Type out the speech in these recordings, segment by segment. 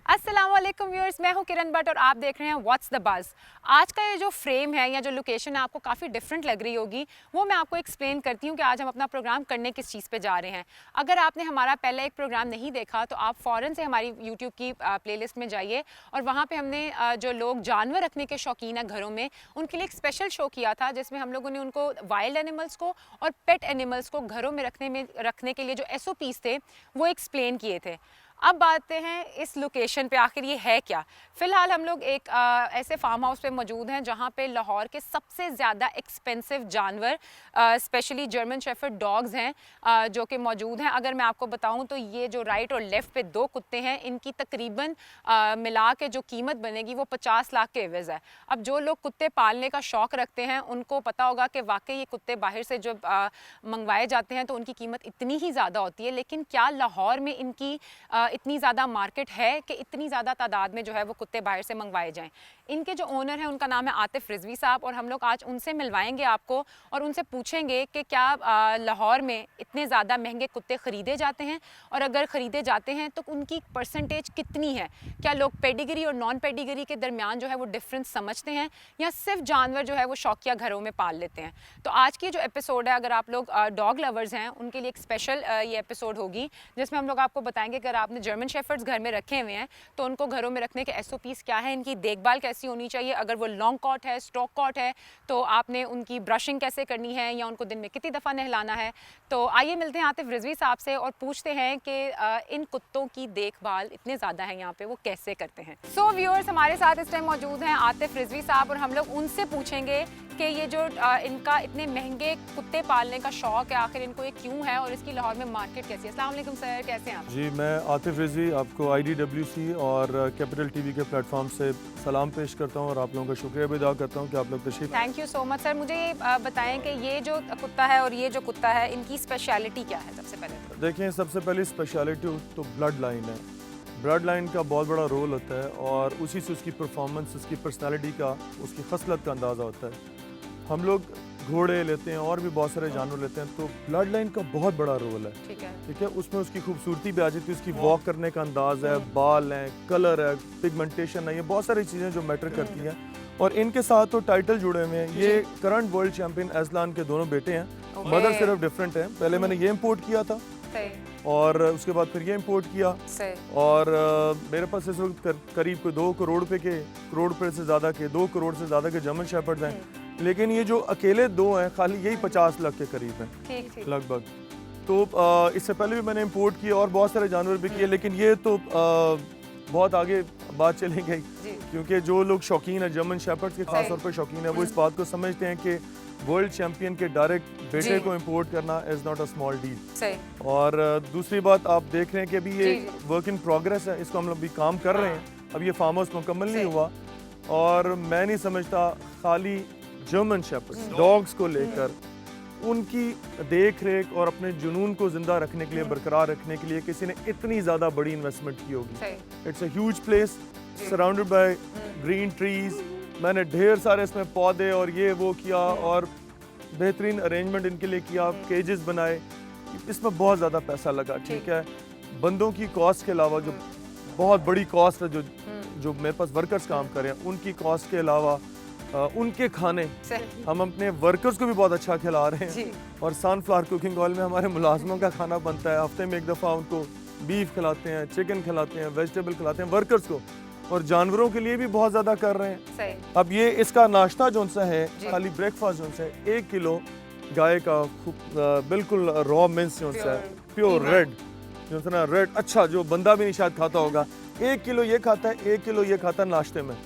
अस्सलाम वालेकुम व्यूअर्स, मैं हूं किरण भट्ट और आप देख रहे हैं व्हाट्स द बज़। आज का ये जो फ्रेम है या जो लोकेशन है आपको काफ़ी डिफरेंट लग रही होगी, वो मैं आपको एक्सप्लेन करती हूँ कि आज हम अपना प्रोग्राम करने किस चीज़ पे जा रहे हैं। अगर आपने हमारा पहले एक प्रोग्राम नहीं देखा तो आप फ़ौरन से हमारी यूट्यूब की प्लेलिस्ट में जाइए और वहाँ पर हमने जो लोग जानवर रखने के शौकीन हैं घरों में, उनके लिए एक स्पेशल शो किया था जिसमें हम लोगों ने उनको वाइल्ड एनिमल्स को और पेट एनिमल्स को घरों में रखने के लिए जो SOPs थे वो एक्सप्लेन किए थे। अब आते हैं इस लोकेशन पे, आखिर ये है क्या। फ़िलहाल हम लोग एक ऐसे फार्म हाउस पे मौजूद हैं जहाँ पे लाहौर के सबसे ज़्यादा एक्सपेंसिव जानवर स्पेशली जर्मन शेफर्ड डॉग्स हैं जो कि मौजूद हैं। अगर मैं आपको बताऊं तो ये जो राइट और लेफ़्ट पे दो कुत्ते हैं, इनकी तकरीबन मिला के जो कीमत बनेगी वो 50 लाख के एवज़ है। अब जो लोग कुत्ते पालने का शौक़ रखते हैं उनको पता होगा कि वाकई ये कुत्ते बाहर से जब मंगवाए जाते हैं तो उनकी कीमत इतनी ही ज़्यादा होती है, लेकिन क्या लाहौर में इनकी इतनी ज़्यादा मार्केट है कि इतनी ज़्यादा तादाद में जो है वो कुत्ते बाहर से मंगवाए जाएं। इनके जो ओनर हैं उनका नाम है आतिफ रिजवी साहब और हम लोग आज उनसे मिलवाएंगे आपको और उनसे पूछेंगे कि क्या लाहौर में इतने ज़्यादा महंगे कुत्ते ख़रीदे जाते हैं और अगर ख़रीदे जाते हैं तो उनकी परसेंटेज कितनी है। क्या लोग पेडिग्री और नॉन पेडिग्री के दरमियान जो है वो डिफरेंस समझते हैं या सिर्फ जानवर जो है वो शौकिया घरों में पाल लेते हैं। तो आज की जो एपिसोड है, अगर आप लोग डॉग लवर्स हैं उनके लिए एक स्पेशल ये एपिसोड होगी जिसमें हम लोग आपको बताएंगे कि अगर आपने जर्मन शेफर्ड्स घर में रखे हुए हैं तो उनको घरों में रखने के SOPs क्या है, इनकी देखभाल कैसी होनी चाहिए, अगर वो लॉन्ग कॉट है, स्टॉक कॉट है तो आपने उनकी ब्रशिंग कैसे करनी है या उनको दिन में कितनी दफ़ा नहलाना है। तो आइए मिलते हैं आतिफ रिजवी साहब से और पूछते हैं कि इन कुत्तों की देखभाल इतने ज़्यादा है यहाँ पे वो कैसे करते हैं। सो व्यूअर्स, हमारे साथ इस टाइम मौजूद हैं आतिफ रिजवी साहब और हम लोग उनसे पूछेंगे कि ये जो इनका इतने महंगे कुत्ते पालने का शौक़ है, आखिर इनको ये क्यों है और इसकी लाहौर में मार्केट कैसी है। अस्सलाम वालेकुम सर, कैसे हैं आप? जी, मैं आतिफ रिजवी आपको IDWC और कैपिटल TV के प्लेटफॉर्म से सलाम पेश करता हूँ और आप लोगों का शुक्रिया भी अदा करता हूँ कि आप लोग तशरीफ। Thank you so much sir. मुझे ये बताएं कि ये जो कुत्ता है और ये जो कुत्ता है, इनकी स्पेशलिटी क्या है सबसे पहले तो? देखिए, सबसे पहली स्पेशलिटी तो ब्लड लाइन है। ब्लड लाइन का बहुत बड़ा रोल होता है और उसी से उसकी परफॉर्मेंस, उसकी पर्सनैलिटी का, उसकी खसलत का अंदाज़ा होता है। हम लोग घोड़े लेते हैं और भी बहुत सारे जानवर लेते हैं तो ब्लड लाइन का बहुत बड़ा रोल है। ठीक है, उसमें उसकी खूबसूरती भी आ जाती है, उसकी वॉक करने का अंदाज है, बाल हैं, कलर है, पिगमेंटेशन है, ये बहुत सारी चीज़ें जो मैटर करती हैं। और इनके साथ तो टाइटल जुड़े हुए हैं। ये करंट वर्ल्ड चैंपियन अजलान के दोनों बेटे हैं। मदर सिर्फ डिफरेंट है। पहले मैंने ये इम्पोर्ट किया था और उसके बाद फिर ये इम्पोर्ट किया और मेरे पास इस वक्त करीब 2 करोड़ रुपए से ज़्यादा के 2 करोड़ से ज़्यादा के जर्मन शेफर्ड्स हैं। लेकिन ये जो अकेले 2 हैं खाली यही 50 लाख के करीब हैं लगभग। तो इससे पहले भी मैंने इंपोर्ट किए और बहुत सारे जानवर भी किए, लेकिन ये तो बहुत आगे बात चली गई क्योंकि जो लोग शौकीन हैं जर्मन शेफर्ड्स के, खास तौर पर शौकीन है, वो इस बात को समझते हैं कि वर्ल्ड चैंपियन के डायरेक्ट बेटे को इंपोर्ट करना is not a small deal. और दूसरी बात आप देख रहे हैं कि अभी ये वर्क इन प्रोग्रेस है, इसको हम लोग भी काम कर रहे हैं। अब ये फार्म हाउस मुकम्मल नहीं हुआ और मैं नहीं समझता खाली जर्मन शेफर्ड डॉग्स को लेकर उनकी देख रेख और अपने जुनून को जिंदा रखने के लिए, बरकरार रखने के लिए किसी ने इतनी ज़्यादा बड़ी इन्वेस्टमेंट की होगी। It's a huge place surrounded by green trees. मैंने ढेर सारे इसमें पौधे और ये वो किया और बेहतरीन अरेंजमेंट इनके लिए किया, केजेस बनाए। इसमें बहुत ज़्यादा पैसा लगा। ठीक है, बंदों की कॉस्ट के अलावा जो बहुत बड़ी कॉस्ट है, जो मेरे पास वर्कर्स काम कर रहे हैं उनकी कॉस्ट के अलावा उनके खाने, हम अपने वर्कर्स को भी बहुत अच्छा खिला रहे हैं। और सनफ्लावर कुकिंग ऑयल में हमारे मुलाजमों का खाना बनता है। हफ्ते में एक दफ़ा उनको बीफ खिलाते हैं, चिकन खिलाते हैं, वेजिटेबल खिलाते हैं वर्कर्स को, और जानवरों के लिए भी बहुत ज़्यादा कर रहे हैं। अब ये इसका नाश्ता जो सा है, खाली ब्रेकफास्ट जो सा है, 1 किलो गाय का बिल्कुल रॉ मिन्स जो सा है, प्योर रेड जो सा ना, रेड अच्छा जो बंदा भी नहीं शायद खाता होगा, 1 किलो ये खाता है, 1 किलो ये खाता है नाश्ते में।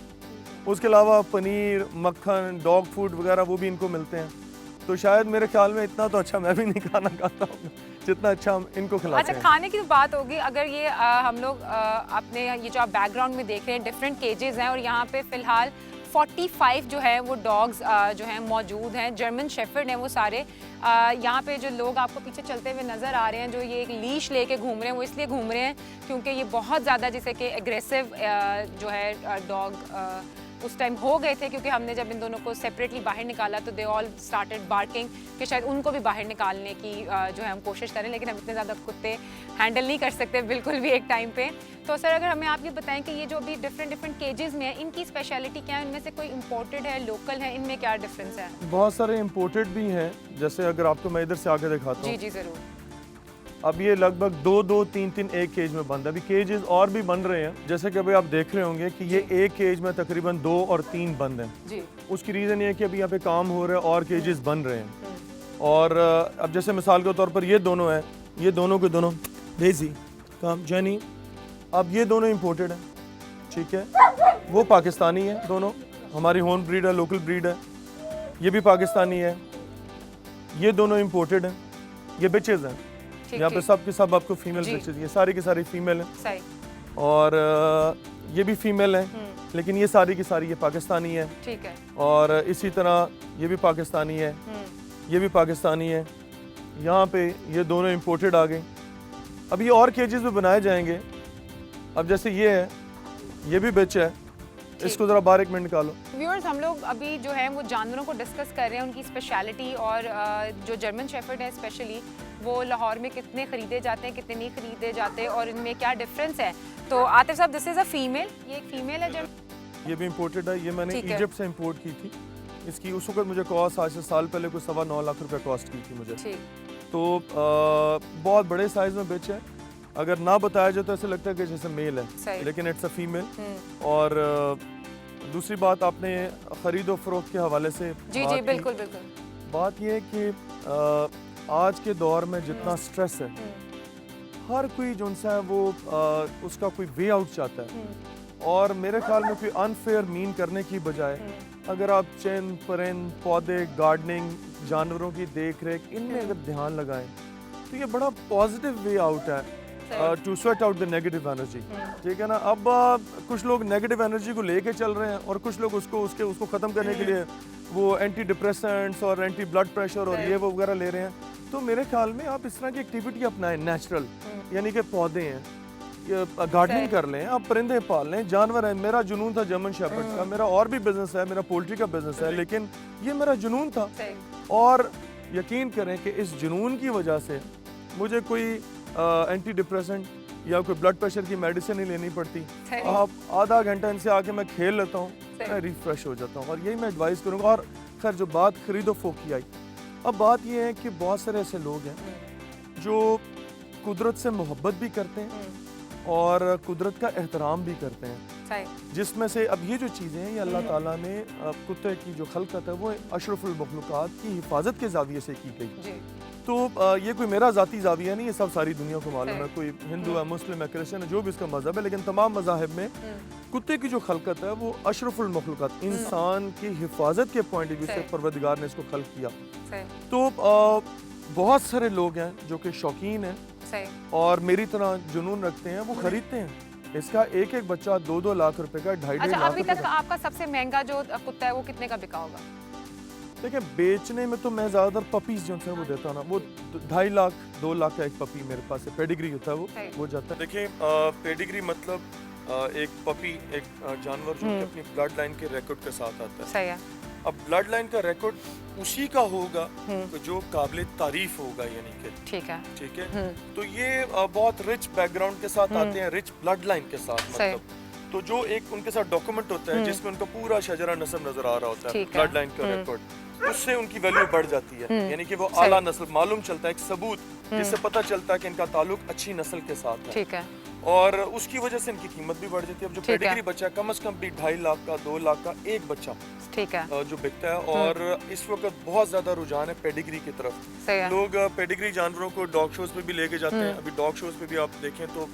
उसके अलावा पनीर, मक्खन, डॉग फूड वगैरह वो भी इनको मिलते हैं। तो शायद मेरे ख्याल में इतना तो अच्छा मैं भी नहीं खाना खाता हूँ जितना अच्छा हम इनको खिलाते हैं। अच्छा, खाने की तो बात होगी। अगर ये हम लोग अपने ये जो आप बैकग्राउंड में देख रहे हैं डिफरेंट केजेस हैं और यहाँ पे फ़िलहाल 45 जो है वो डॉग्स जो हैं मौजूद हैं, जर्मन शेफर्ड हैं वो सारे। यहाँ पे जो लोग आपको पीछे चलते हुए नज़र आ रहे हैं, जो ये एक लीश लेके घूम रहे हैं, वो इसलिए घूम रहे हैं क्योंकि ये बहुत ज़्यादा जैसे कि एग्रेसिव जो है डॉग उस टाइम हो गए थे, क्योंकि हमने जब इन दोनों को सेपरेटली बाहर निकाला तो दे ऑल स्टार्टेड बार्किंग कि शायद उनको भी बाहर निकालने की जो है हम कोशिश करें, लेकिन हम इतने ज़्यादा कुत्ते हैंडल नहीं कर सकते बिल्कुल भी एक टाइम पे। तो सर अगर हमें आप ये बताएं कि ये जो अभी डिफरेंट केजेस में है, इनकी स्पेशलिटी क्या है? इनमें से कोई इम्पोर्टेड है, लोकल है, इनमें क्या डिफरेंस है? बहुत सारे इम्पोर्टेड भी हैं, जैसे अगर आपको मैं इधर से आके दिखाता हूँ। जी जी ज़रूर। अब ये लगभग 2-2, 3-3 एक केज में बंद है। अभी केजेस और भी बन रहे हैं, जैसे कि अभी आप देख रहे होंगे कि ये एक केज में तकरीबन 2 और 3 बंद हैं जी। उसकी रीज़न ये है कि अभी यहाँ पे काम हो रहा है और केजेस बन रहे हैं। और अब जैसे मिसाल के तौर पर ये दोनों हैं, ये दोनों के दोनों डेजी काम जैनी, अब ये दोनों इम्पोर्टेड हैं, ठीक है। वो पाकिस्तानी है दोनों, हमारी होम ब्रीड है, लोकल ब्रीड है। ये भी पाकिस्तानी है, ये दोनों इम्पोर्टेड हैं। ये बिचेज हैं, यहाँ पे सब के सब आपको फीमेल बिचेज, ये सारी की सारी फीमेल हैं। सही। और ये भी फीमेल हैं, लेकिन ये सारी की सारी ये पाकिस्तानी है, ठीक है। और इसी तरह ये भी पाकिस्तानी है, ये भी पाकिस्तानी है। यहाँ पे ये दोनों इम्पोर्टेड आ गए। अब ये और केजेस में बनाए जाएंगे। अब जैसे ये है, ये भी बिच है, इसको ज़रा बाहर 1 मिनट निकालो। व्यूअर्स, हम लोग अभी जो है वो जानवरों को डिस्कस कर रहे हैं, उनकी स्पेशलिटी, और जो जर्मन शेफर्ड है स्पेशली वो लाहौर में कितने ख़रीदे जाते हैं, कितने नहीं ख़रीदे जाते, और इनमें क्या डिफरेंस है। तो आतिफ साहब, दिस इज़ अ फीमेल, ये एक फीमेल है जब ये भी इम्पोर्टेड है। ये मैंने इजिप्ट से इम्पोर्ट की थी। इसकी उस वक्त मुझे कॉस्ट आज से साल पहले कोई 9.25 लाख रुपए कॉस्ट की थी मुझे। तो बहुत बड़े साइज में बिच है। अगर ना बताया जाए तो ऐसे लगता है कि जैसे मेल है, लेकिन इट्स अ फीमेल। और दूसरी बात, आपने खरीदो फरोख्त के हवाले से जी जी बिल्कुल बिल्कुल, बात ये है कि आज के दौर में जितना स्ट्रेस है, हर कोई जो है वो उसका कोई वे आउट चाहता है। और मेरे ख्याल में कोई अनफेयर मीन करने की बजाय अगर आप चंद परिंद, पौधे, गार्डनिंग, जानवरों की देख रेख, इनमें अगर ध्यान लगाएं तो ये बड़ा पॉजिटिव वे आउट है to sweat out the negative energy, ठीक है ना। अब कुछ लोग नेगेटिव एनर्जी को लेके चल रहे हैं और कुछ लोग उसको ख़त्म करने के लिए वो एंटी डिप्रेसेंट्स और एंटी ब्लड प्रेशर और ये वो वगैरह ले रहे हैं। तो मेरे ख्याल में आप इस तरह की एक्टिविटी अपनाएं, नेचुरल, यानी कि पौधे हैं, गार्डनिंग कर लें, आप परिंदे पाल लें, जानवर हैं। मेरा जुनून था जर्मन शेफर्ड का, मेरा और भी बिजनेस है, मेरा पोल्ट्री का बिजनेस है, लेकिन ये मेरा जुनून था। और यकीन करें कि इस जुनून की वजह से मुझे कोई एंटी डिप्रेसेंट या कोई ब्लड प्रेशर की मेडिसिन नहीं लेनी पड़ती। आप आधा घंटा इनसे आके मैं खेल लेता हूँ, मैं रिफ्रेश हो जाता हूँ। और यही मैं एडवाइस करूँगा। और खैर, जो बात खरीदो फो की आई, अब बात ये है कि बहुत सारे ऐसे लोग हैं जो कुदरत से मोहब्बत भी करते हैं और कुदरत का एहतराम भी करते हैं, जिसमें से अब ये जो चीज़ें हैं, ये अल्लाह ताला ने कुत्ते की जो खलकत है वो अशरफुल मखलूक़ात की हिफाजत के ज़ाविये से की गई। तो ये कोई मेरा ज़ाती ज़ाविया नहीं, ये सब सारी दुनिया को मालूम है। कोई हिंदू है, मुस्लिम है, क्रिश्चियन है, जो भी इसका मज़हब है, लेकिन तमाम मज़ाहिब में कुत्ते की जो खलकत है वो अशरफुल मखलूक़ात, इंसान की हिफाजत के पॉइंट ऑफ व्यू से परवरदिगार ने इसको खल्क किया। तो बहुत सारे लोग हैं जो कि शौकीन हैं और मेरी तरह जुनून रखते हैं, वो खरीदते हैं। इसका एक एक बच्चा 2-2 लाख रुपए का, 2.5 लाख अभी तक आपका सबसे महंगा जो कुत्ता है वो कितने का बिका होगा? देखिए, बेचने में तो मैं ज़्यादातर पपीज जो है वो देता हूँ ना, वो 2.5 लाख 2 लाख का एक पपी मेरे पास है, पेडिग्री होता है वो जाता है। देखिए, पेडिग्री मतलब एक पपी, एक जानवर जो अपनी ब्लड लाइन के रिकॉर्ड के साथ आता है। सही है। अब ब्लड लाइन का रिकॉर्ड उसी का होगा जो काबिल तारीफ होगा, यानी कि ठीक है। तो ये बहुत रिच बैकग्राउंड के साथ आते हैं, रिच ब्लड लाइन के साथ, मतलब तो जो एक उनके साथ डॉक्यूमेंट होता है जिसमें उनका पूरा शजरा नस्ब नजर आ रहा होता है, ब्लड लाइन का रिकॉर्ड, उससे उनकी वैल्यू बढ़ जाती है, यानी कि वो आला नस्ल मालूम चलता है, एक सबूत जिससे पता चलता है कि इनका ताल्लुक अच्छी नस्ल के साथ है, ठीक है। और उसकी वजह से इनकी कीमत भी बढ़ जाती है। अब जो पेडिग्री बच्चा है, कम से कम भी 2.5 लाख का, 2 लाख का एक बच्चा, ठीक है, जो बिकता है। और इस वक्त बहुत ज्यादा रुझान है पेडिग्री की तरफ। लोग पेडिग्री जानवरों को डॉग शोज पे भी लेके जाते हैं। अभी डॉग शोज पे भी आप देखें तो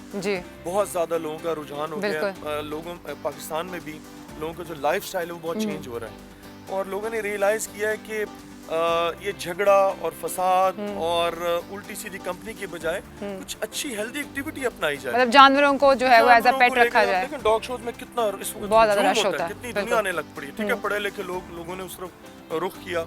बहुत ज्यादा लोगों का रुझान हो गया। लोगों पाकिस्तान में भी लोगों का जो लाइफ स्टाइल है वो बहुत चेंज हो रहा है, और लोगों ने रियलाइज किया है कि ये झगड़ा और फसाद और उल्टी सीधी कंपनी की बजाय कुछ अच्छी हेल्दी एक्टिविटी अपनाई जाए, मतलब जानवरों को जो है वो एज अ पेट रखा जाए। लेकिन डॉग शोज में कितना इस वक्त बहुत ज्यादा रश होता है, कितनी दुनिया आने लग पड़ी, ठीक है। पढ़े लिखे लोगों ने उस तरफ रुख किया,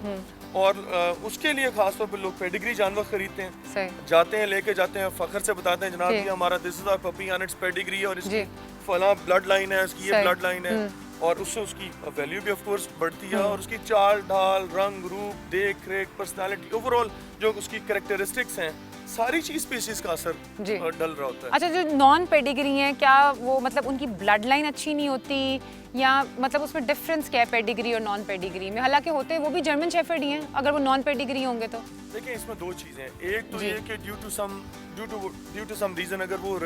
और उसके लिए खासतौर पर लोग पेडिग्री जानवर खरीदते हैं, जाते हैं, लेके जाते हैं, फखर से बताते हैं, जनाब ये हमारा this is our puppy and it's pedigree और इसकी फला ब्लड लाइन है, इसकी ये ब्लड लाइन है। और उससे उसकी वैल्यू भी ऑफ कोर्स बढ़ती है और उसकी चाल ढाल, रंग रूप, देख रेख, पर्सनालिटी, ओवरऑल जो उसकी कैरेक्टरिस्टिक्स हैं, सारी चीज़ पे इस चीज़ का असर डल रहा होता है। अच्छा, जो नॉन पेडिग्री हैं, क्या वो मतलब उनकी ब्लड लाइन अच्छी नहीं होती, या मतलब उसमें डिफरेंस क्या है पेडिग्री और नॉन पेडिग्री में? हालांकि होते हैं वो भी जर्मन शेफर्ड ही हैं अगर वो नॉन पेडिग्री होंगे तो। देखिए इसमें दो चीज़ें हैं। एक तो ये कि ड्यू टू सम रीज़न अगर वो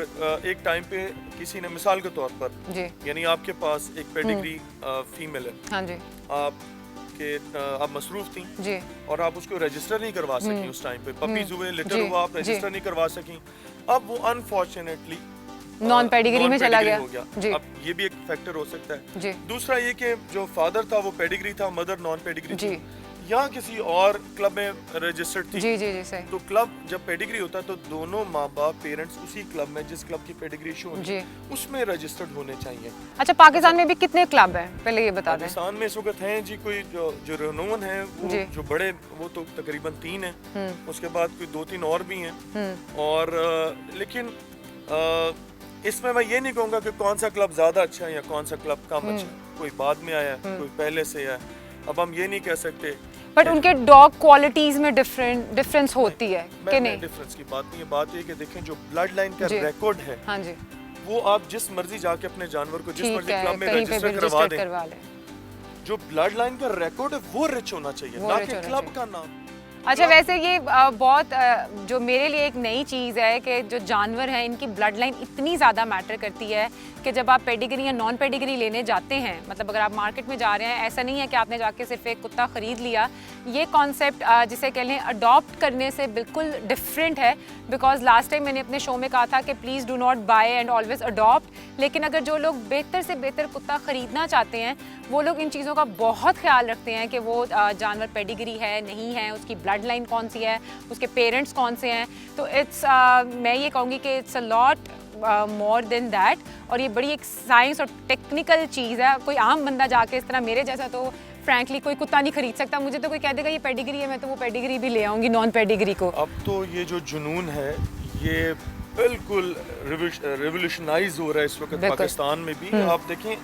एक टाइम पे किसी ने, मिसाल के तौर पर जी, यानी आपके पास एक पेडिग्री फीमेल है, हाँ जी, आप मसरूफ थी जी, और आप उसको रजिस्टर नहीं करवा सकी उस टाइम पे, पपीज हुए, लिटर जी, हुआ, आप जी। रजिस्टर नहीं करवा सकी, अब वो अनफॉर्चुनेटली नॉन पेडिग्री में चला गया। हो गया। जी, अब ये भी एक फैक्टर हो सकता है। जी, दूसरा ये कि जो फादर था वो पेडिग्री था, मदर नॉन पेडिग्री जी, थी, या किसी और क्लब में रजिस्टर्ड थी। जी, जी, जी, सही। तो क्लब जब पेडिग्री होता है तो दोनों माँ बाप, पेरेंट्स उसी क्लब में, जिस क्लब की पेडिग्री शो होती है, उसमें रजिस्टर्ड होने चाहिए। अच्छा, पाकिस्तान में भी कितने क्लब हैं, पहले ये बता दें। पाकिस्तान में इस वक्त हैं जी कोई जो रेनोन है, वो जो बड़े, वो तो तकरीबन 3 हैं, उसके बाद कोई 2-3 और भी हैं, और लेकिन इसमें मैं ये नहीं कहूँगा कि कौन सा क्लब ज़्यादा अच्छा है या कौन सा क्लब कम अच्छा है। कोई बाद में आया है, कोई पहले से है, अब हम ये नहीं कह सकते। बट उनके डॉग क्वालिटीज में डिफरेंस होती है कि नहीं? डिफरेंस की बात नहीं है, बात ये कि देखें जो ब्लड लाइन का रिकॉर्ड है, हाँ जी, वो आप जिस मर्जी जाके अपने जानवर को जिस मर्जी क्लब में कहीं पे भी रजिस्टर करवा लें। जो ब्लड लाइन का रिकॉर्ड है वो रिच होना चाहिए, ना कि क्लब का नाम। अच्छा, वैसे ये बहुत जो मेरे लिए एक नई चीज़ है कि जो जानवर हैं इनकी ब्लड लाइन इतनी ज़्यादा मैटर करती है कि जब आप पेडिग्री या नॉन पेडिग्री लेने जाते हैं, मतलब अगर आप मार्केट में जा रहे हैं, ऐसा नहीं है कि आपने जाके सिर्फ एक कुत्ता ख़रीद लिया। ये कॉन्सेप्ट जिसे कह लें अडॉप्ट करने से बिल्कुल डिफरेंट है। बिकॉज लास्ट टाइम मैंने अपने शो में कहा था कि please do not buy and always adopt. लेकिन अगर जो लोग बेहतर से बेहतर कुत्ता ख़रीदना चाहते हैं, वो लोग इन चीज़ों का बहुत ख्याल रखते हैं कि वो जानवर पेडिग्री है नहीं है, उसकी ब्लड लाइन कौन सी है, उसके पेरेंट्स कौन से हैं। तो इट्स मैं ये कहूँगी कि it's a lot more than that, और ये बड़ी एक साइंस और टेक्निकल चीज़ है। कोई आम बंदा जाके इस तरह मेरे जैसा तो फ्रैंकली कोई कुत्ता नहीं खरीद सकता। मुझे तो कोई कह देगा ये पेडिग्री है, मैं तो वो पेडिग्री भी ले आऊँगी नॉन पेडिग्री को। अब तो ये जो जुनून है ये बिल्कुल रिवोल्यूशनाइज हो रहा है इस वक्त पाकिस्तान में भी। आप देखें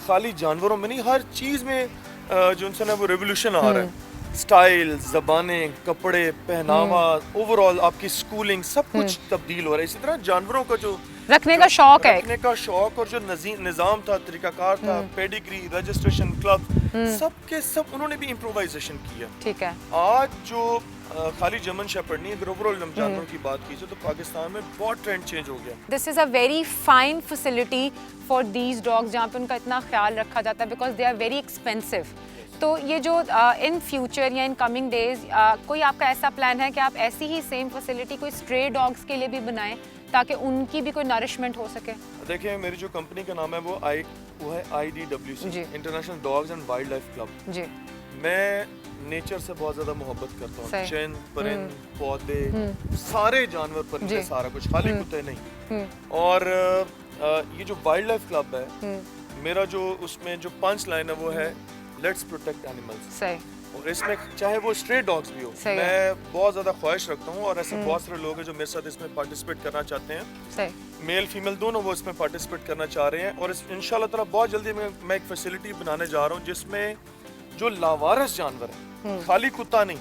खाली जानवरों में नहीं, हर चीज़ में जो उनसे ना वो रिवोल्यूशन आ रहा है। स्टाइल, ज़बानें, कपड़े, पहनावा, ओवरऑल आपकी स्कूलिंग, सब कुछ तब्दील हो रहा है। इसी तरह जानवरों का जो रखने का शौक है, रखने का शौक और जो निज़ाम था, तरीकाकार था, पेडिग्री, रजिस्ट्रेशन, क्लब, सब के सब उन्होंने भी इम्प्रोवाइजेशन किया। ठीक है। आज जो खाली जर्मन शेफर्ड नहीं, अगर ओवरऑल जानवरों की बात कीजिए तो पाकिस्तान में बहुत ट्रेंड चेंज हो गया। This is a very fine facility for these dogs जहाँ पे उनका इतना ख्याल रखा जाता है, because they are very expensive. तो ये जो इन फ्यूचर या इन कमिंग डेज कोई आपका ऐसा प्लान है कि आप ऐसी ही सेम फैसिलिटी कोई स्ट्रे डॉग्स के लिए भी बनाएं ताकि उनकी भी कोई नरिशमेंट हो सके? देखिए मेरी जो कंपनी का नाम है वो है IDWC, international dogs and wildlife club ji. मैं नेचर से बहुत ज़्यादा मोहब्बत करता हूँ। चंद, परिंद, पौधे, सारे जानवर, परिंदे, सारा कुछ, खाली कुत्ते नहीं। और ये जो वाइल्ड लाइफ क्लब है, मेरा जो उसमें जो पंच लाइन है वो है लेट्स प्रोटेक्ट एनिमल्स। सही। और इसमें चाहे वो स्ट्रे डॉग्स भी हो, मैं बहुत ज़्यादा ख्वाहिश रखता हूँ और ऐसे बहुत सारे लोग हैं जो मेरे साथ इसमें पार्टिसिपेट करना चाहते हैं। सही। मेल फीमेल दोनों वो इसमें पार्टिसिपेट करना चाह रहे हैं। और इंशाल्लाह ताला बहुत जल्दी मैं एक फैसिलिटी बनाने जा रहा हूँ जिसमें जो लावारिस जानवर है, खाली कुत्ता नहीं,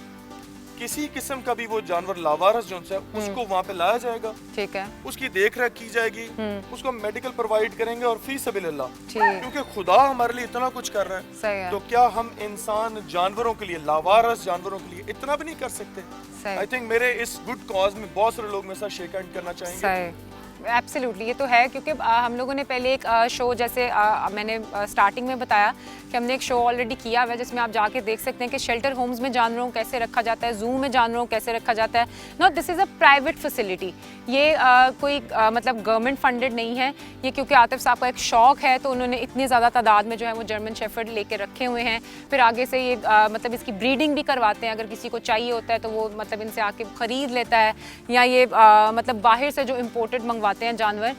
किसी किस्म का भी वो जानवर लावारिस जो है उसको वहाँ पे लाया जाएगा। ठीक है। उसकी देख रेख की जाएगी, उसको मेडिकल प्रोवाइड करेंगे और फी सबिलिल्लाह, क्योंकि खुदा हमारे लिए इतना कुछ कर रहा है। सही है। तो क्या हम इंसान जानवरों के लिए, लावारिस जानवरों के लिए इतना भी नहीं कर सकते? आई थिंक मेरे इस गुड कॉज में बहुत सारे लोग मेरे साथ शेक हैंड करना चाहेंगे। एब्सोल्युटली, ये तो है, क्योंकि हम लोगों ने पहले एक शो, जैसे मैंने स्टार्टिंग में बताया कि हमने एक शो ऑलरेडी किया हुआ है जिसमें आप जाके देख सकते हैं कि शेल्टर होम्स में जानवरों को कैसे रखा जाता है, जू में जानवरों को कैसे रखा जाता है। No, this is a private facility. ये कोई मतलब गवर्नमेंट फंडेड नहीं है ये, क्योंकि आतिफ साहब का एक शौक है तो उन्होंने इतनी ज़्यादा तादाद में जो है वो जर्मन शेफर्ड लेके रखे हुए हैं। फिर आगे से ये मतलब इसकी ब्रीडिंग भी करवाते हैं। अगर किसी को चाहिए होता है तो वो मतलब इनसे आके ख़रीद लेता है, या ये मतलब बाहर से जो इम्पोर्टेड मंगवाते हैं जानवर,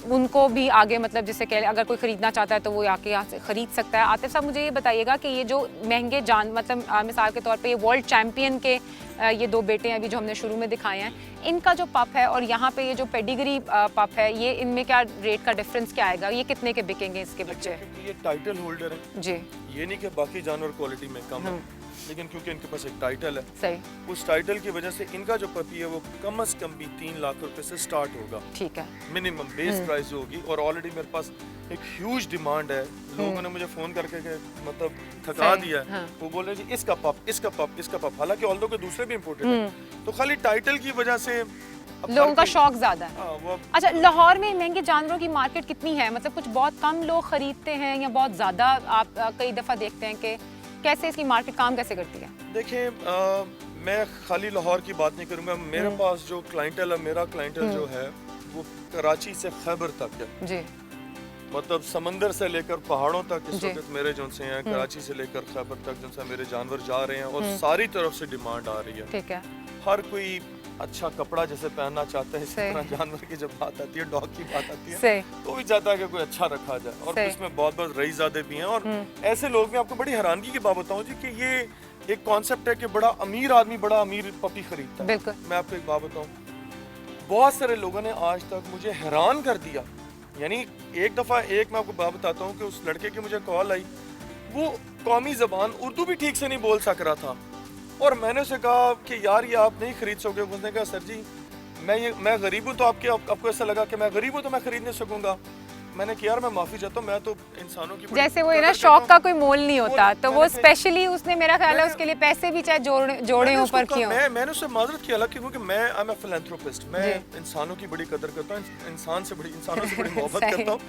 उनको भी आगे मतलब जिसे कह अगर कोई ख़रीदना चाहता है तो वो आके यहाँ से ख़रीद सकता है। आतिफ साहब मुझे ये बताइएगा कि ये जो महंगे मतलब मिसाल के तौर पे ये वर्ल्ड चैम्पियन के ये 2 बेटे हैं अभी जो हमने शुरू में दिखाए हैं, इनका जो पप है और यहाँ पे ये जो पेडिग्री पप है, ये इनमें क्या रेट का डिफरेंस क्या आएगा? ये कितने के बिकेंगे इसके बच्चे? क्योंकि ये टाइटल होल्डर है जी, ये नहीं कि बाकी जानवर क्वालिटी में कम है, लेकिन क्योंकि इनके पास एक टाइटल है, सही, उस टाइटल की वजह से इनका जो पपी है वो कम से कम भी 3 लाख रुपए से स्टार्ट होगा। ठीक है, मिनिमम बेस प्राइस होगी। और ऑलरेडी मेरे पास एक ह्यूज डिमांड है, लोगों ने मुझे फोन करके मतलब थका दिया है। वो बोल रहे जी इसका पप, इसका पप, इसका पप, हालांकि ऑल्दो के दूसरे भी इम्पोर्टेड हैं, तो खाली टाइटल की वजह से लोगों का शौक ज्यादा है। अच्छा, लाहौर में महंगे जानवरों की मार्केट कितनी है? मतलब कुछ बहुत कम लोग खरीदते हैं या बहुत ज्यादा आप कई दफा देखते हैं कि कैसे इसकी मार्केट काम कैसे करती है? देखिए, मैं खाली लाहौर की बात नहीं करूंगा। मेरे पास जो क्लाइंटल है, मेरा क्लाइंटल जो है वो कराची से खैबर तक है जी, मतलब समंदर से लेकर पहाड़ों तक इस वक्त मेरे जो से हैं, कराची से लेकर खैबर तक जो से मेरे जानवर जा रहे हैं और सारी तरफ से डिमांड आ रही है। ठीक है, हर कोई अच्छा कपड़ा जैसे पहनना चाहता है, इसी तरह जानवर की जब बात आती है, डॉग की बात आती है, तो भी चाहता है कि कोई अच्छा रखा जाए। और इसमें बहुत रईज़ादे भी हैं और ऐसे लोग भी। आपको बड़ी हैरानगी की बात बताऊं जी कि ये एक कॉन्सेप्ट है कि बड़ा अमीर आदमी बड़ा अमीर पपी खरीदता है। बिल्कुल, मैं आपको एक बात बताऊं, बहुत सारे लोगों ने आज तक मुझे हैरान कर दिया। यानी एक दफ़ा मैं आपको बात बताता हूँ कि उस लड़के की मुझे कॉल आई, वो कौमी ज़बान उर्दू भी ठीक से नहीं बोल सक रहा था और मैंने उसे कहा कि यार ये आप नहीं खरीद सकोगे। उसने कहा सर जी मैं गरीब हूँ, तो आपको ऐसा लगा कि मैं गरीब हूँ तो मैं खरीद नहीं सकूंगा। मैंने कहा यार मैं माफ़ी चाहता हूँ, मैं तो इंसानों की जैसे वो ना शौक का कोई मोल नहीं होता, तो वो स्पेशली उसने मेरा ख्याल है उसके लिए पैसे भी चाहे जोड़े ऊपर किए हो। मैंने उससे माजरत किया क्योंकि मैं आई एम अ फिलैंथ्रोपिस्ट, मैं इंसानों की बड़ी कदर करता हूँ, इंसानों से बड़ी मोहब्बत करता हूँ।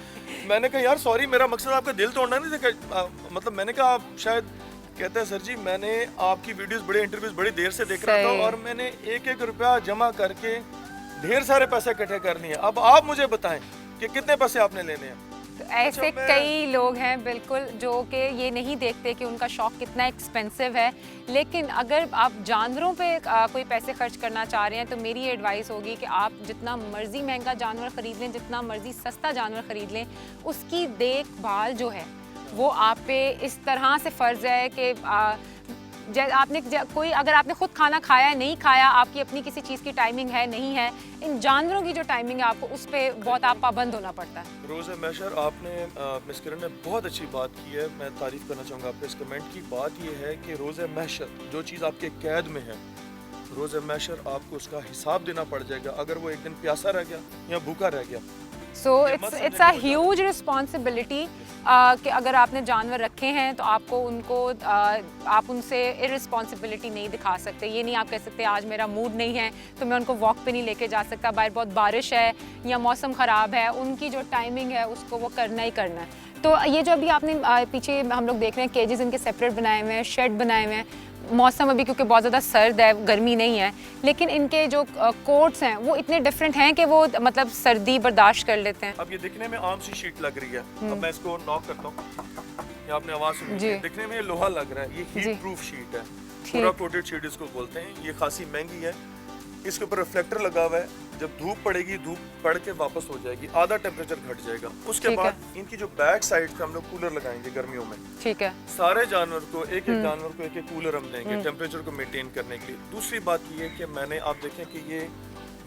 मैंने कहा यार सॉरी, मेरा मकसद आपका दिल तोड़ना नहीं था। मतलब मैंने कहा आप शायद, कहते हैं सर जी मैंने आपकी वीडियोस बड़े इंटरव्यूज बड़ी देर से देख रहा था और मैंने एक रुपया जमा करके ढेर सारे पैसे इकट्ठे कर लिए। अब आप मुझे बताएं कि कितने पैसे आपने लेने हैं। तो ऐसे कई लोग हैं बिल्कुल जो कि ये नहीं देखते कि उनका शौक कितना एक्सपेंसिव है। लेकिन अगर आप जानवरों पे कोई पैसे खर्च करना चाह रहे हैं तो मेरी एडवाइस होगी कि आप जितना मर्जी महंगा जानवर ख़रीद लें, जितना मर्जी सस्ता जानवर ख़रीद लें, उसकी देखभाल जो है वो आप पे इस तरह से फ़र्ज़ है कि अगर आपने खुद खाना खाया नहीं खाया, आपकी अपनी किसी चीज़ की टाइमिंग है नहीं है, इन जानवरों की जो टाइमिंग है आपको उस पर बहुत आप पाबंद होना पड़ता है। रोज़े मैशर, आपने मिस किरण ने बहुत अच्छी बात की है, मैं तारीफ़ करना चाहूँगा आपके इस कमेंट की। बात ये है कि रोज़े मैशर जो चीज़ आपके कैद में है, रोज़े मैशर आपको उसका हिसाब देना पड़ जाएगा अगर वो एक दिन प्यासा रह गया या भूखा रह गया। So it's a huge responsibility कि अगर आपने जानवर रखे हैं तो आपको उनको आप उनसे इररिस्पॉन्सिबिलिटी नहीं दिखा सकते। ये नहीं आप कह सकते आज मेरा मूड नहीं है तो मैं उनको वॉक पे नहीं लेके जा सकता, बाहर बहुत बारिश है या मौसम ख़राब है, उनकी जो टाइमिंग है उसको वो करना ही करना है। तो ये जो अभी आपने पीछे हम लोग देख रहे हैं केजेस इनके सेपरेट बनाए हुए हैं, शेड बनाए हुए हैं। मौसम अभी क्योंकि बहुत ज़्यादा सर्द है, गर्मी नहीं है, लेकिन इनके जो कोट्स हैं वो इतने डिफरेंट हैं कि वो मतलब सर्दी बर्दाश्त कर लेते हैं। अब ये दिखने में आम सी शीट लग रही है, अब मैं इसको नॉक करता हूँ, ये आपने आवाज़ सुनी, दिखने में ये लोहा लग रहा है, ये हीट प्रूफ शीट है, पूरा कोटेड शीट इसको बोलते हैं। ये खासी महंगी है, इसके ऊपर रिफ्लेक्टर लगा हुआ है, जब धूप पड़ेगी धूप पड़ के वापस हो जाएगी, आधा टेम्परेचर घट जाएगा। उसके बाद इनकी जो बैक साइड पे हम लोग कूलर लगाएंगे गर्मियों में। ठीक है, सारे जानवर को एक जानवर को एक कूलर हम देंगे टेम्परेचर को मेंटेन करने के लिए। दूसरी बात ये है कि मैंने आप देखें कि ये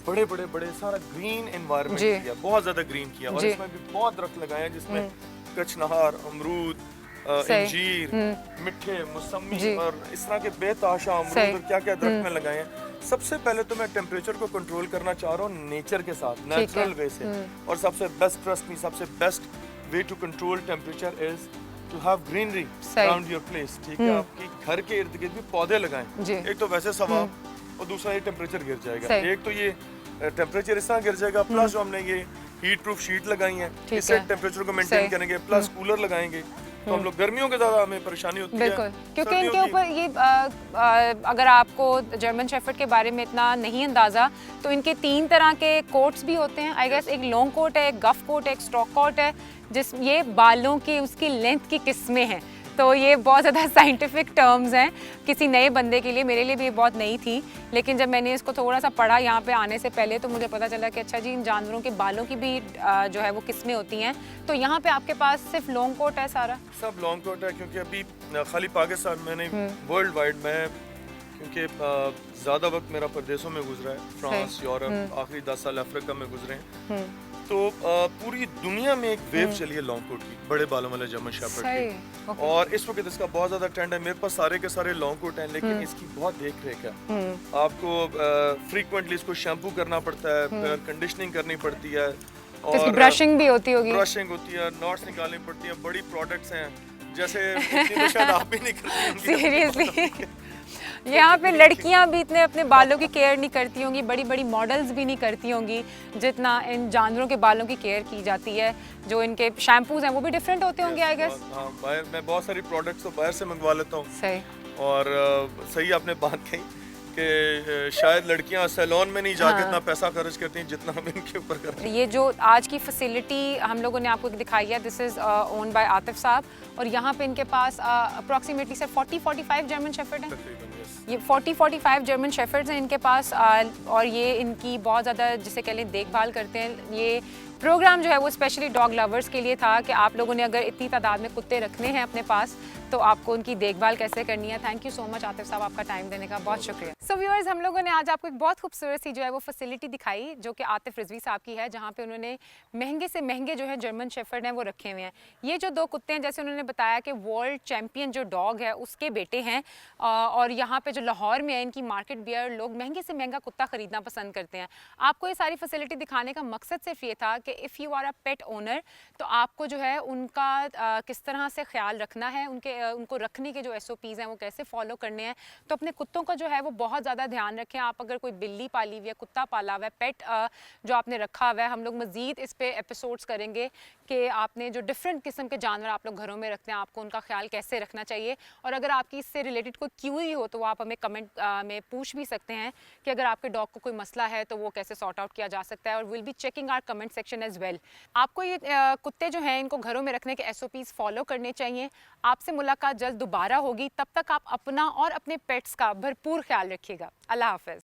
बड़े सारा ग्रीन एनवायरनमेंट किया, बहुत ज्यादा ग्रीन किया और इसमें भी बहुत दरख्त लगाए हैं जिसमें कचनार, अमरूद, अंजीर, मिठे, मौसमी और इस तरह के बेताशा अमरूद और क्या क्या दरख्त में लगाए हैं। सबसे पहले तो मैं टेम्परेचर को कंट्रोल करना चाह रहा हूँ नेचर के साथ, नेचुरल वे से। और सबसे बेस्ट, ट्रस्ट मी, सबसे best way to control temperature is to have greenery around your place. ठीक है, आपकी घर के इर्द गिर्द भी पौधे लगाएं। एक तो वैसे सवाब और दूसरा ये टेम्परेचर गिर जाएगा। एक तो ये टेम्परेचर इस तरह गिर जाएगा, प्लस जो हमने ये हीट प्रूफ शीट लगाई है इससे टेम्परेचर को मेंटेन करेंगे, प्लस कूलर लगाएंगे तो हम लोग गर्मियों के ज़्यादा हमें परेशानी होती है। बिल्कुल, क्योंकि इनके ऊपर ये अगर आपको जर्मन शेफर्ड के बारे में इतना नहीं अंदाज़ा तो इनके 3 तरह के कोट्स भी होते हैं। आई गेस एक लॉन्ग कोट है, एक गफ कोट है, एक स्टॉक कोट है, जिस ये बालों की उसकी लेंथ की किस्में हैं। तो ये बहुत ज़्यादा साइंटिफिक टर्म्स हैं किसी नए बंदे के लिए, मेरे लिए भी ये बहुत नई थी, लेकिन जब मैंने इसको थोड़ा सा पढ़ा यहाँ पे आने से पहले तो मुझे पता चला कि अच्छा जी इन जानवरों के बालों की भी जो है वो किस्में होती हैं। तो यहाँ पे आपके पास सिर्फ लॉन्ग कोट है सारा? सब लॉन्ग कोट है, क्योंकि अभी खाली पाकिस्तान में नहीं, वर्ल्ड वाइड में, क्योंकि ज़्यादा वक्त मेरा प्रदेशों में गुजरा है, फ्रांस, यूरोप, आखिरी 10 साल अफ्रीका में गुजरे हैं। तो पूरी दुनिया में एक वेव चली है लॉन्ग कोट की, बड़े बालों वाले जर्मन शेफर्ड की। और इस वक्त इसका बहुत ज़्यादा ट्रेंड है। मेरे पास सारे के सारे लॉन्ग कोट हैं, लेकिन इसकी बहुत देख रेख है। आपको फ्रीक्वेंटली इसको शैम्पू करना पड़ता है, कंडीशनिंग करनी पड़ती है, तो इसकी ब्रशिंग भी होती होगी? ब्रशिंग होती है, नॉट्स निकालनी पड़ती है, बड़ी प्रोडक्ट्स हैं, जैसे इतनी तो शायद आप भी नहीं करती होंगी। सीरियसली यहाँ पे लड़कियाँ भी इतने अपने बालों की केयर नहीं करती होंगी, बड़ी बड़ी मॉडल्स भी नहीं करती होंगी जितना इन जानवरों के बालों की केयर की जाती है। जो इनके शैम्पूज हैं वो भी डिफरेंट होते होंगे आई गेस। हाँ, बाहर मैं बहुत सारी प्रोडक्ट्स तो बाहर से मंगवा लेता हूँ। सही। और सही आपने बात कही कि शायद लड़कियां सैलून में नहीं जाके इतना पैसा खर्च करती हैं जितना हम इनके ऊपर करते हैं। ये जो आज की फैसिलिटी हम लोगों ने आपको दिखाई है, this is own by Atif साहब, और यहाँ पे इनके पास अप्रॉक्सीमेटली सर 40-45 जर्मन शेफर्ड हैं। ये 40-45 जर्मन शेफर्ड्स हैं इनके पास, और ये इनकी बहुत ज़्यादा जिसे कह लें देखभाल करते हैं। ये प्रोग्राम जो है वो स्पेशली डॉग लवर्स के लिए था कि आप लोगों ने अगर इतनी तादाद में कुत्ते रखने हैं अपने पास तो आपको उनकी देखभाल कैसे करनी है। Thank you so much Atif साहब, आपका टाइम देने का बहुत शुक्रिया। सो व्यूअर्स, हम लोगों ने आज आपको एक बहुत खूबसूरत सी जो है वो फैसिलिटी दिखाई जो कि आतिफ रिजवी साहब की है, जहाँ पे उन्होंने महंगे से महंगे जो है जर्मन शेफर्ड हैं वो रखे हुए हैं। ये जो दो कुत्ते हैं, जैसे उन्होंने बताया कि वर्ल्ड चैम्पियन जो डॉग है उसके बेटे हैं, और यहाँ पे जो लाहौर में है इनकी मार्केट बियर लोग महंगे से महंगा कुत्ता खरीदना पसंद करते हैं। आपको ये सारी फैसिलिटी दिखाने का मकसद सिर्फ ये था कि if you are a pet owner तो आपको जो है उनका किस तरह से ख्याल रखना है, उनको रखने के जो SOPs हैं वो कैसे फॉलो करने हैं। तो अपने कुत्तों का जो है वो बहुत ज़्यादा ध्यान रखें। आप अगर कोई बिल्ली पाली हुई है, कुत्ता पाला हुआ है, पेट जो आपने रखा हुआ है, हम लोग मज़ीद इस पे एपिसोड्स करेंगे कि आपने जो डिफरेंट किस्म के जानवर आप लोग घरों में रखते हैं आपको उनका ख्याल कैसे रखना चाहिए। और अगर आपकी इससे रिलेटेड कोई क्यूरी हो तो वो आप हमें कमेंट में पूछ भी सकते हैं कि अगर आपके डॉग को कोई मसला है तो वो कैसे सॉर्ट आउट किया जा सकता है। और will be checking our comment section as well. आपको ये कुत्ते जो हैं इनको घरों में रखने के SOPs फॉलो करने चाहिए। आपसे मुलाकात जल्द दोबारा होगी, तब तक आप अपना और अपने पेट्स का भरपूर ख्याल रखिएगा। अल्लाह हाफ़िज़।